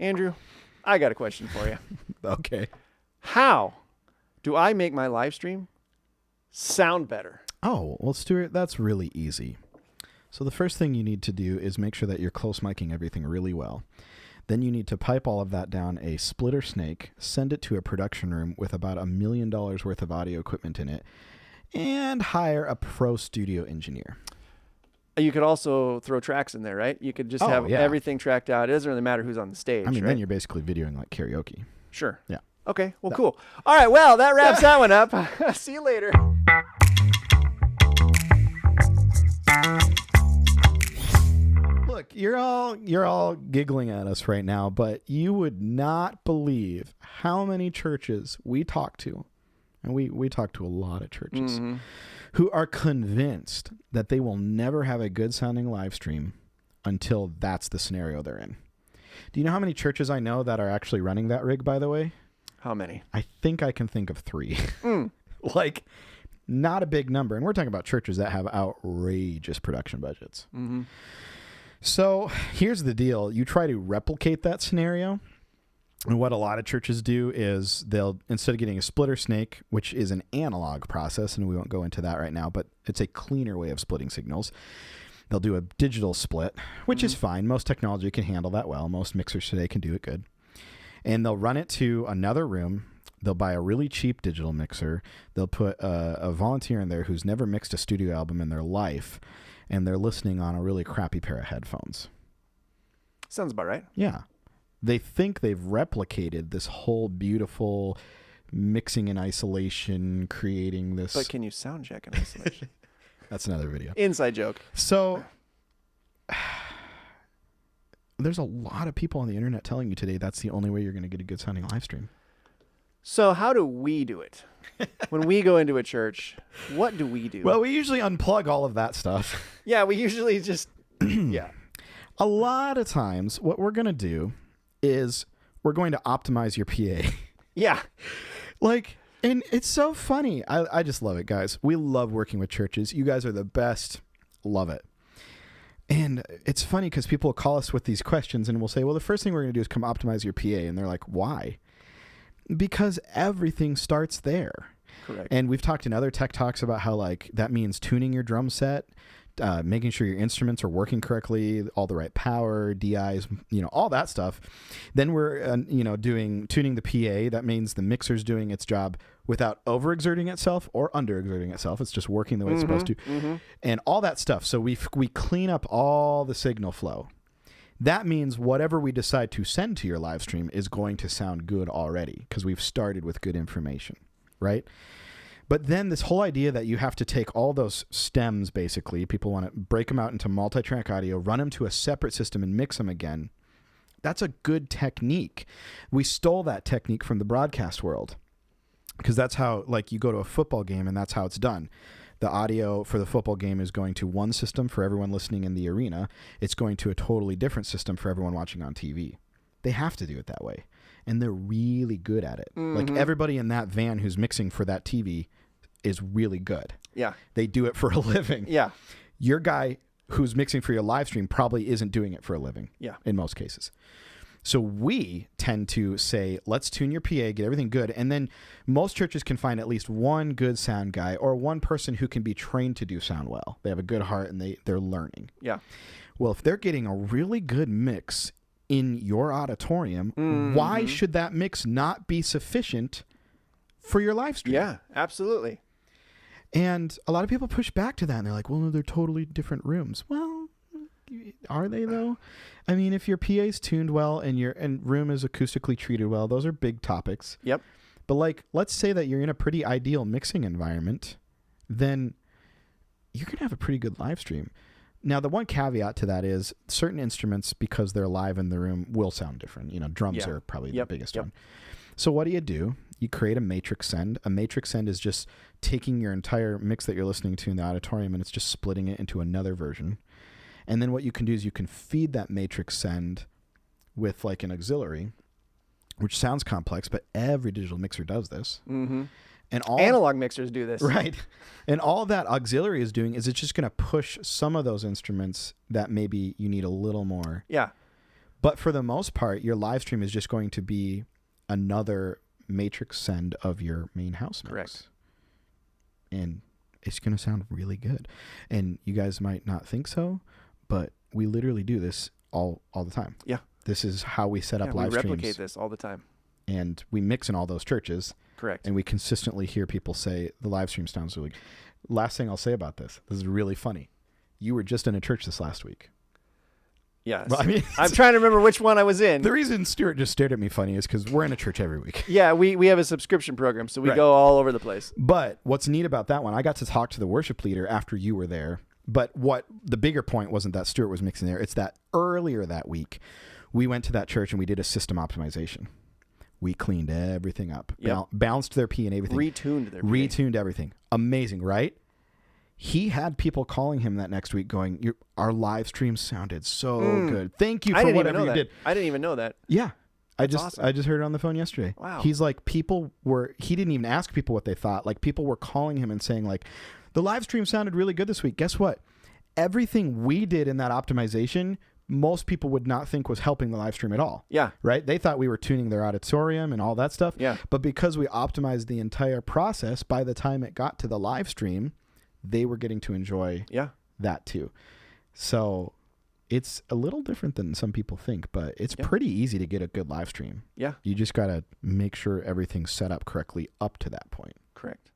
Andrew, I got a question for you. Okay. How do I make my live stream sound better? Oh, well, Stuart, that's really easy. So the first thing you need to do is make sure that you're close micing everything really well. Then you need to pipe all of that down a splitter snake, send it to a production room with about $1 million worth of audio equipment in it, and hire a pro studio engineer. You could also throw tracks in there, right? You could just have everything tracked out. It doesn't really matter who's on the stage. I mean, right? then you're basically videoing like karaoke. Sure. Yeah. Okay. Well, cool. All right. Well, that wraps that one up. See you later. Look, you're all giggling at us right now, but you would not believe how many churches we talk to, and we talk to a lot of churches, who are convinced that they will never have a good sounding live stream until that's the scenario they're in. Do you know how many churches I know that are actually running that rig, by the way? How many? I think I can think of 3. Like, not a big number. And we're talking about churches that have outrageous production budgets. Mm-hmm. So here's the deal. You try to replicate that scenario. And what a lot of churches do is they'll, instead of getting a splitter snake, which is an analog process, and we won't go into that right now, but it's a cleaner way of splitting signals. They'll do a digital split, which is fine. Most technology can handle that well. Most mixers today can do it good. And they'll run it to another room. They'll buy a really cheap digital mixer. They'll put a volunteer in there who's never mixed a studio album in their life, and they're listening on a really crappy pair of headphones. Sounds about right. Yeah. They think they've replicated this whole beautiful mixing in isolation, creating this... But can you sound check in isolation? That's another video. Inside joke. So there's a lot of people on the internet telling you today that's the only way you're going to get a good sounding live stream. So how do we do it? When we go into a church, what do we do? Well, we usually unplug all of that stuff. Yeah, we usually just... yeah. A lot of times what we're going to do is we're going to optimize your PA. Yeah. Like, and it's so funny. I just love it, guys. We love working with churches. You guys are the best. Love it. And it's funny because people will call us with these questions and we'll say, well, the first thing we're going to do is come optimize your PA. And they're like, why? Because everything starts there. Correct. And we've talked in other tech talks about how like that means tuning your drum set, making sure your instruments are working correctly, all the right power, DIs, all that stuff. Then we're, tuning the PA. That means the mixer's doing its job without overexerting itself or underexerting itself. It's just working the way it's supposed to. Mm-hmm. And all that stuff. So we clean up all the signal flow. That means whatever we decide to send to your live stream is going to sound good already because we've started with good information, right? But then this whole idea that you have to take all those stems, basically, people want to break them out into multi-track audio, run them to a separate system and mix them again. That's a good technique. We stole that technique from the broadcast world because that's how, like, you go to a football game and that's how it's done. The audio for the football game is going to one system for everyone listening in the arena. It's going to a totally different system for everyone watching on TV. They have to do it that way. And they're really good at it. Mm-hmm. Like everybody in that van who's mixing for that TV is really good. Yeah. They do it for a living. Yeah. Your guy who's mixing for your live stream probably isn't doing it for a living. Yeah. In most cases. So we tend to say, let's tune your PA, get everything good. And then most churches can find at least one good sound guy or one person who can be trained to do sound well. They have a good heart and they're learning. Yeah. Well, if they're getting a really good mix in your auditorium, why should that mix not be sufficient for your live stream? Yeah, absolutely. And a lot of people push back to that and they're like, well, no, they're totally different rooms. Well, are they though? I mean, if your PA's tuned well and your room is acoustically treated well, those are big topics. Yep. But like, let's say that you're in a pretty ideal mixing environment, then you're going to have a pretty good live stream. Now, the one caveat to that is certain instruments, because they're live in the room, will sound different. Drums are probably the biggest one. So what do? You create a matrix send. A matrix send is just taking your entire mix that you're listening to in the auditorium and it's just splitting it into another version. And then what you can do is you can feed that matrix send with like an auxiliary, which sounds complex, but every digital mixer does this. Mm-hmm. And all analog mixers do this. Right. And all that auxiliary is doing is it's just going to push some of those instruments that maybe you need a little more. Yeah. But for the most part, your live stream is just going to be another matrix send of your main house mix. Correct. And it's going to sound really good. And you guys might not think so, but we literally do this all the time. Yeah. This is how we set up live streams. We replicate this all the time. And we mix in all those churches. Correct. And we consistently hear people say the live stream sounds really good. Last thing I'll say about this is really funny. You were just in a church this last week. Yes. Well, I mean, I'm trying to remember which one I was in. The reason Stuart just stared at me funny is because we're in a church every week. Yeah, we have a subscription program, so we go all over the place. But what's neat about that one, I got to talk to the worship leader after you were there. But what the bigger point wasn't that Stuart was mixing there. It's that earlier that week, we went to that church and we did a system optimization. We cleaned everything up, balanced their P and everything. Retuned everything. Amazing, right? He had people calling him that next week going, our live stream sounded so good. Thank you for whatever you did. I didn't even know that. Yeah. Awesome. I just heard it on the phone yesterday. Wow. He's like, he didn't even ask people what they thought. Like, people were calling him and saying, like, the live stream sounded really good this week. Guess what? Everything we did in that optimization, most people would not think was helping the live stream at all. Yeah. Right? They thought we were tuning their auditorium and all that stuff. Yeah. But because we optimized the entire process, by the time it got to the live stream, they were getting to enjoy that too. So it's a little different than some people think, but it's pretty easy to get a good live stream. Yeah. You just got to make sure everything's set up correctly up to that point. Correct.